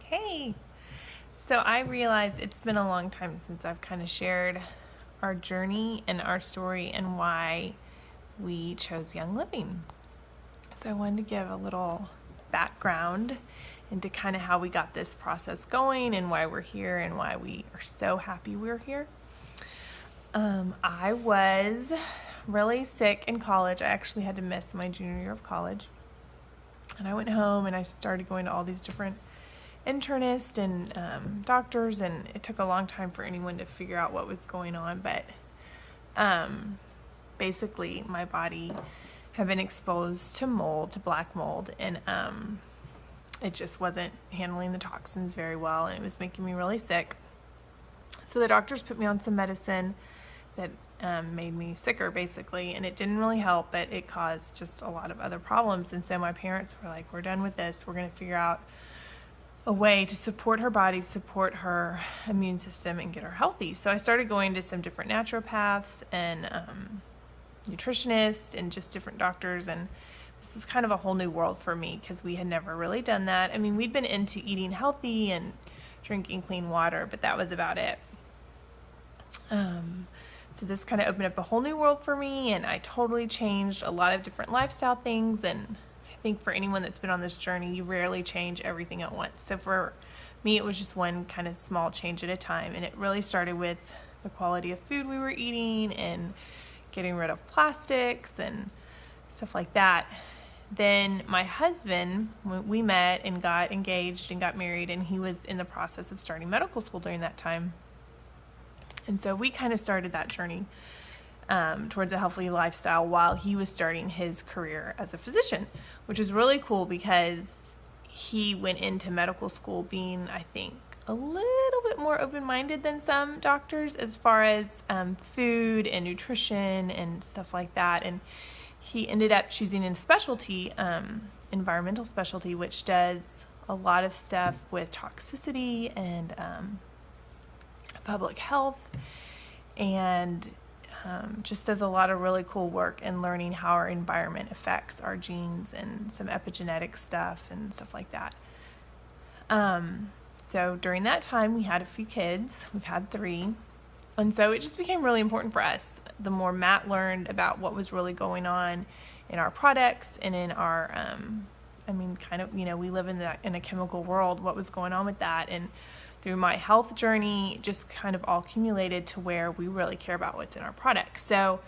Hey, so I realize it's been a long time since I've kind of shared our journey and our story and why we chose Young Living. So I wanted to give a little background into kind of how we got this process going and why we're here and why we are so happy we're here. I was really sick in college. I actually had to miss my junior year of college. And I went home and I started going to all these different internists and doctors, and it took a long time for anyone to figure out what was going on. But basically, my body had been exposed to mold, to black mold, and it just wasn't handling the toxins very well, and it was making me really sick. So the doctors put me on some medicine that made me sicker, basically, and it didn't really help, but it caused just a lot of other problems. And so my parents were like, we're done with this. We're going to figure out a way to support her body, support her immune system, and get her healthy. So I started going to some different naturopaths and nutritionists and just different doctors, and this is kind of a whole new world for me because we had never really done that. I mean, we'd been into eating healthy and drinking clean water, but that was about it. So this kind of opened up a whole new world for me, and I totally changed a lot of different lifestyle things. And I think for anyone that's been on this journey, you rarely change everything at once. So for me, it was just one kind of small change at a time, and it really started with the quality of food we were eating and getting rid of plastics and stuff like that. Then my husband, we met and got engaged and got married, and he was in the process of starting medical school during that time. And so we kind of started that journey towards a healthy lifestyle while he was starting his career as a physician, which is really cool because he went into medical school being, I think, a little bit more open-minded than some doctors as far as food and nutrition and stuff like that. And he ended up choosing a specialty, environmental specialty, which does a lot of stuff with toxicity and public health, and just does a lot of really cool work in learning how our environment affects our genes and some epigenetic stuff and stuff like that. So during that time, we had a few kids. We've had 3. And so it just became really important for us. The more Matt learned about what was really going on in our products and in our, we live in a chemical world, what was going on with that. And through my health journey, just kind of all accumulated to where we really care about what's in our products. So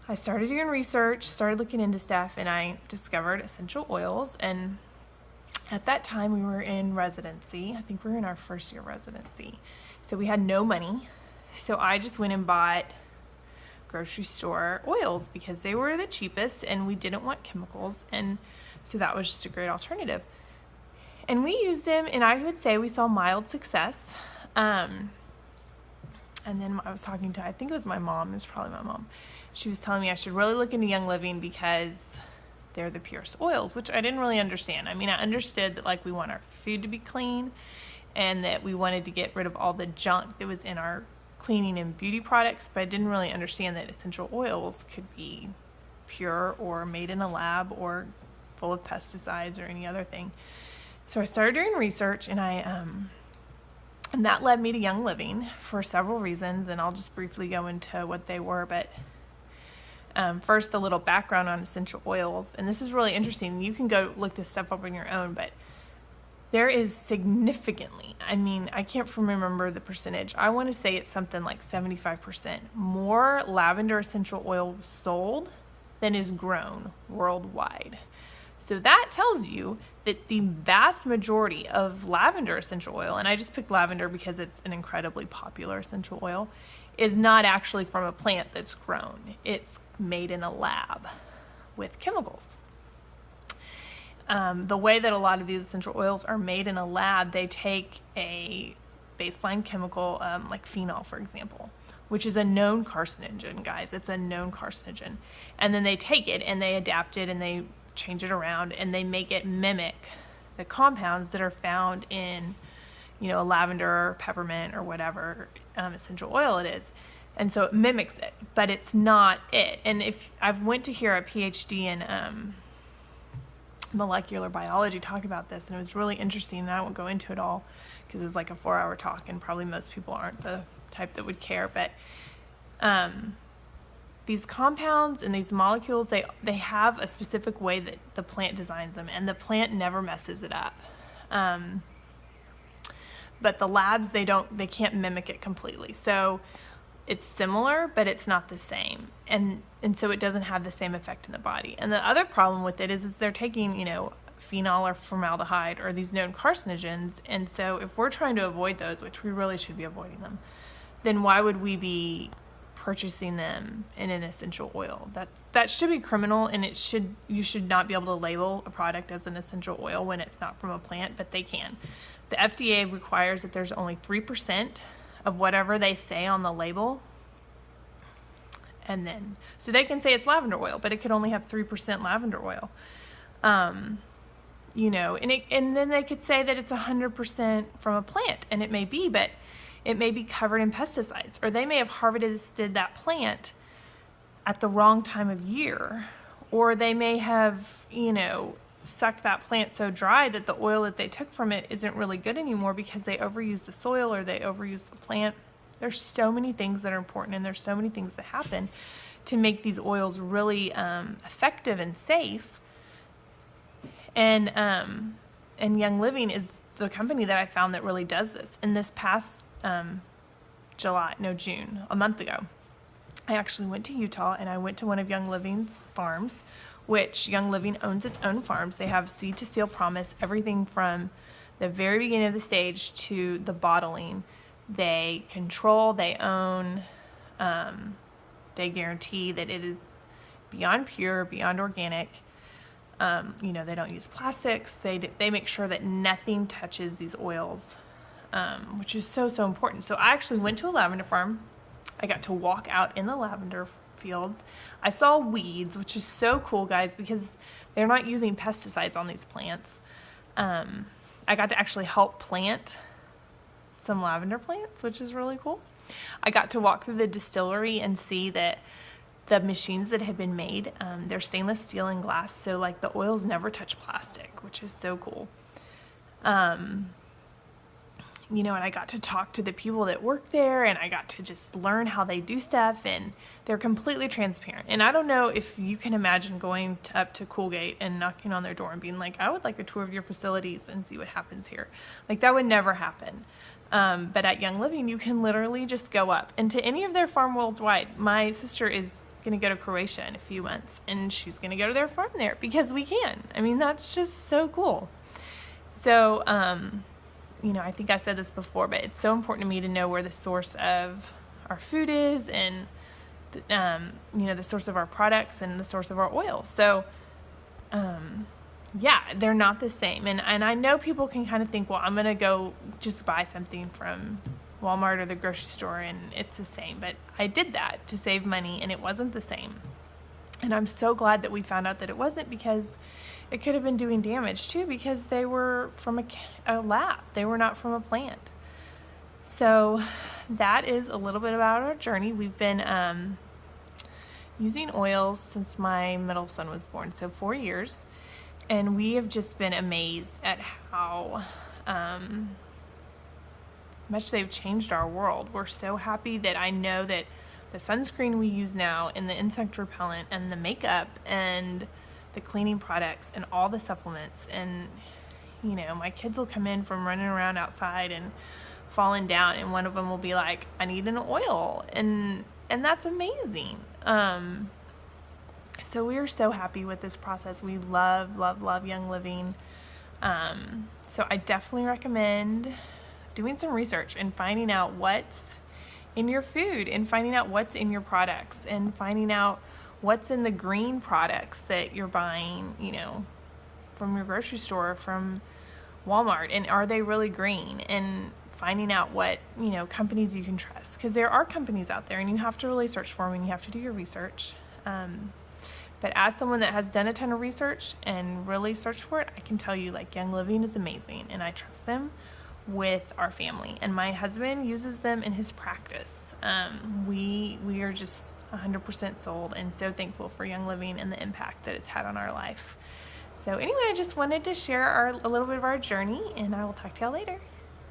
I started doing research, started looking into stuff, and I discovered essential oils. And at that time, we were in residency. I think we were in our first year of residency. So we had no money. So I just went and bought grocery store oils because they were the cheapest and we didn't want chemicals. And so that was just a great alternative. And we used them, and I would say we saw mild success. And then I was talking to, I think it was my mom, it was probably my mom. She was telling me I should really look into Young Living because they're the purest oils, which I didn't really understand. I mean, I understood that we want our food to be clean and that we wanted to get rid of all the junk that was in our cleaning and beauty products, but I didn't really understand that essential oils could be pure or made in a lab or full of pesticides or any other thing. So I started doing research, and and that led me to Young Living for several reasons, and I'll just briefly go into what they were. But first, a little background on essential oils, and this is really interesting. You can go look this stuff up on your own, but there is significantly, I can't remember the percentage. I want to say it's something like 75% more lavender essential oil sold than is grown worldwide. So that tells you that the vast majority of lavender essential oil, and I just picked lavender because it's an incredibly popular essential oil, is not actually from a plant that's grown. It's made in a lab with chemicals. The way that a lot of these essential oils are made in a lab, they take a baseline chemical, like phenol, for example, which is a known carcinogen, guys. It's a known carcinogen. And then they take it and they adapt it and they change it around and they make it mimic the compounds that are found in, a lavender or peppermint or whatever essential oil it is. And so it mimics it, but it's not it. And if I've went to hear a PhD in molecular biology talk about this, and it was really interesting, and I won't go into it all because it's like a 4-hour talk, and probably most people aren't the type that would care, but these compounds and these molecules, they have a specific way that the plant designs them, and the plant never messes it up. But the labs, they can't mimic it completely. So it's similar, but it's not the same. And so it doesn't have the same effect in the body. And the other problem with it is they're taking, phenol or formaldehyde or these known carcinogens. And so if we're trying to avoid those, which we really should be avoiding them, then why would we be purchasing them in an essential oil? That should be criminal, and you should not be able to label a product as an essential oil when it's not from a plant, but they can. The FDA requires that there's only 3% of whatever they say on the label. And then, so they can say it's lavender oil, but it could only have 3% lavender oil. And then they could say that it's 100% from a plant, and it may be, but it may be covered in pesticides, or they may have harvested that plant at the wrong time of year, or they may have, sucked that plant so dry that the oil that they took from it isn't really good anymore because they overused the soil or they overused the plant. There's so many things that are important, and there's so many things that happen to make these oils really effective and safe. And Young Living is the company that I found that really does this. In this past June, a month ago, I actually went to Utah, and I went to one of Young Living's farms, which Young Living owns its own farms. They have seed to seal promise, everything from the very beginning of the stage to the bottling. They control, they own, they guarantee that it is beyond pure, beyond organic. They don't use plastics. They make sure that nothing touches these oils, which is so, so important. So I actually went to a lavender farm. I got to walk out in the lavender fields. I saw weeds, which is so cool, guys, because they're not using pesticides on these plants. I got to actually help plant some lavender plants, which is really cool. I got to walk through the distillery and see that the machines that had been made, they're stainless steel and glass, so like the oils never touch plastic, which is so cool. And I got to talk to the people that work there, and I got to just learn how they do stuff, and they're completely transparent. And I don't know if you can imagine going up to Coolgate and knocking on their door and being like, I would like a tour of your facilities and see what happens here. Like, that would never happen. But at Young Living, you can literally just go up. And to any of their farm worldwide, my sister is going to go to Croatia in a few months, and she's going to go to their farm there because we can. I mean, that's just so cool. So, I think I said this before, but it's so important to me to know where the source of our food is, and, the source of our products and the source of our oils. So, they're not the same. And I know people can kind of think, well, I'm going to go just buy something from Walmart or the grocery store and it's the same. But I did that to save money, and it wasn't the same. And I'm so glad that we found out that it wasn't, because it could have been doing damage too, because they were from a lab. They were not from a plant. So that is a little bit about our journey. We've been using oils since my middle son was born, so 4 years. And we have just been amazed at how much they've changed our world. We're so happy that I know that the sunscreen we use now, and the insect repellent, and the makeup, and the cleaning products, and all the supplements, and my kids will come in from running around outside and falling down, and one of them will be like, I need an oil, and that's amazing. So we are so happy with this process. We love, love, love Young Living. So I definitely recommend doing some research and finding out what's in your food, and finding out what's in your products, and finding out what's in the green products that you're buying, from your grocery store, from Walmart, and are they really green? And finding out what, companies you can trust, because there are companies out there, and you have to really search for them, and you have to do your research. But as someone that has done a ton of research and really searched for it, I can tell you, Young Living is amazing, and I trust them with our family. And my husband uses them in his practice. We are just 100% sold, and so thankful for Young Living and the impact that it's had on our life. So anyway, I just wanted to share a little bit of our journey, and I will talk to y'all later.